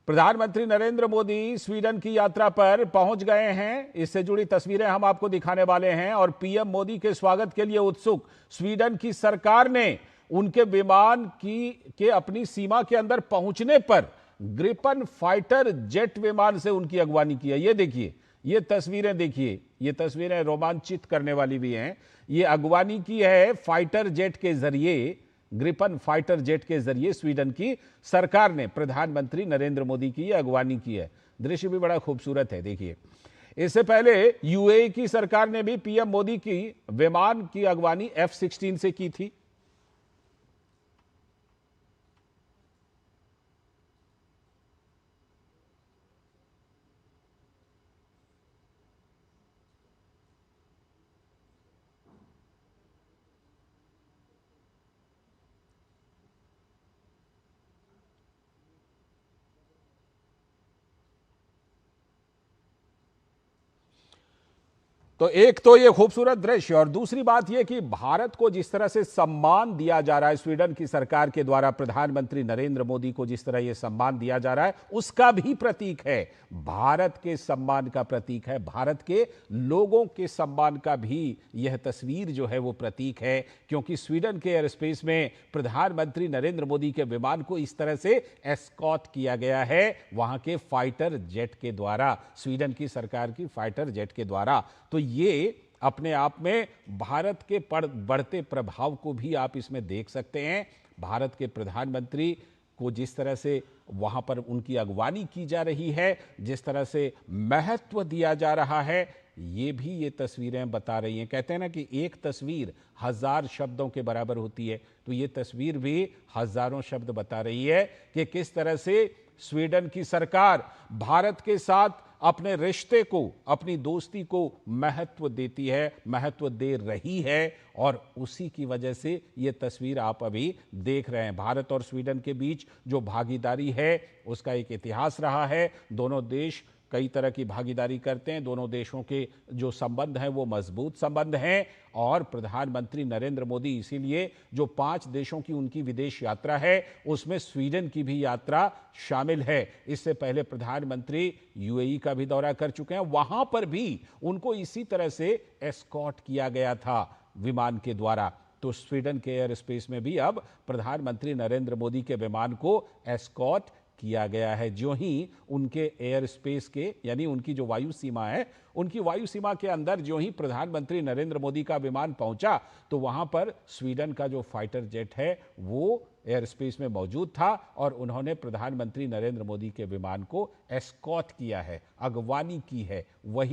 प्रधानमंत्री नरेंद्र मोदी स्वीडन की यात्रा पर पहुंच गए हैं। इससे जुड़ी तस्वीरें हम आपको दिखाने वाले हैं। और पीएम मोदी के स्वागत के लिए उत्सुक स्वीडन की सरकार ने उनके विमान के अपनी सीमा के अंदर पहुंचने पर ग्रिपन फाइटर जेट विमान से उनकी अगवानी की है। ये देखिए, ये तस्वीरें देखिए, ये तस्वीरें रोमांचित करने वाली भी हैं। ये अगवानी की है फाइटर जेट के जरिए, ग्रिपन फाइटर जेट के जरिए स्वीडन की सरकार ने प्रधानमंत्री नरेंद्र मोदी की अगवानी की है। दृश्य भी बड़ा खूबसूरत है, देखिए। इससे पहले यूएई की सरकार ने भी पीएम मोदी की विमान की अगवानी F-16 से की थी। तो एक तो ये खूबसूरत दृश्य, और दूसरी बात यह कि भारत को जिस तरह से सम्मान दिया जा रहा है स्वीडन की सरकार के द्वारा, प्रधानमंत्री नरेंद्र मोदी को जिस तरह यह सम्मान दिया जा रहा है, उसका भी प्रतीक है। भारत के सम्मान का प्रतीक है, भारत के लोगों के सम्मान का भी यह तस्वीर जो है वो प्रतीक है। क्योंकि स्वीडन के एयर स्पेस में प्रधानमंत्री नरेंद्र मोदी के विमान को इस तरह से एस्कॉर्ट किया गया है वहां के फाइटर जेट के द्वारा, स्वीडन की सरकार की फाइटर जेट के द्वारा। तो ये अपने आप में भारत के बढ़ते प्रभाव को भी आप इसमें देख सकते हैं। भारत के प्रधानमंत्री को जिस तरह से वहां पर उनकी अगवानी की जा रही है, जिस तरह से महत्व दिया जा रहा है, ये भी ये तस्वीरें बता रही हैं। कहते हैं ना कि एक तस्वीर 1000 शब्दों के बराबर होती है, तो ये तस्वीर भी हजारों शब्द बता रही है कि किस तरह से स्वीडन की सरकार भारत के साथ अपने रिश्ते को, अपनी दोस्ती को महत्व देती है, महत्व दे रही है। और उसी की वजह से ये तस्वीर आप अभी देख रहे हैं। भारत और स्वीडन के बीच जो भागीदारी है उसका एक इतिहास रहा है। दोनों देश कई तरह की भागीदारी करते हैं, दोनों देशों के जो संबंध हैं वो मजबूत संबंध हैं। और प्रधानमंत्री नरेंद्र मोदी इसीलिए जो 5 देशों की उनकी विदेश यात्रा है उसमें स्वीडन की भी यात्रा शामिल है। इससे पहले प्रधानमंत्री यूएई का भी दौरा कर चुके हैं, वहां पर भी उनको इसी तरह से एस्कॉर्ट किया गया था विमान के द्वारा। तो स्वीडन के एयर स्पेस में भी अब प्रधानमंत्री नरेंद्र मोदी के विमान को एस्कॉर्ट किया गया है। जो ही उनके एयर स्पेस के, यानी उनकी जो वायु सीमा है, उनकी वायु सीमा के अंदर जो ही प्रधानमंत्री नरेंद्र मोदी का विमान पहुंचा, तो वहां पर स्वीडन का जो फाइटर जेट है वो एयर स्पेस में मौजूद था और उन्होंने प्रधानमंत्री नरेंद्र मोदी के विमान को एस्कॉर्ट किया है, अगवानी की है। वही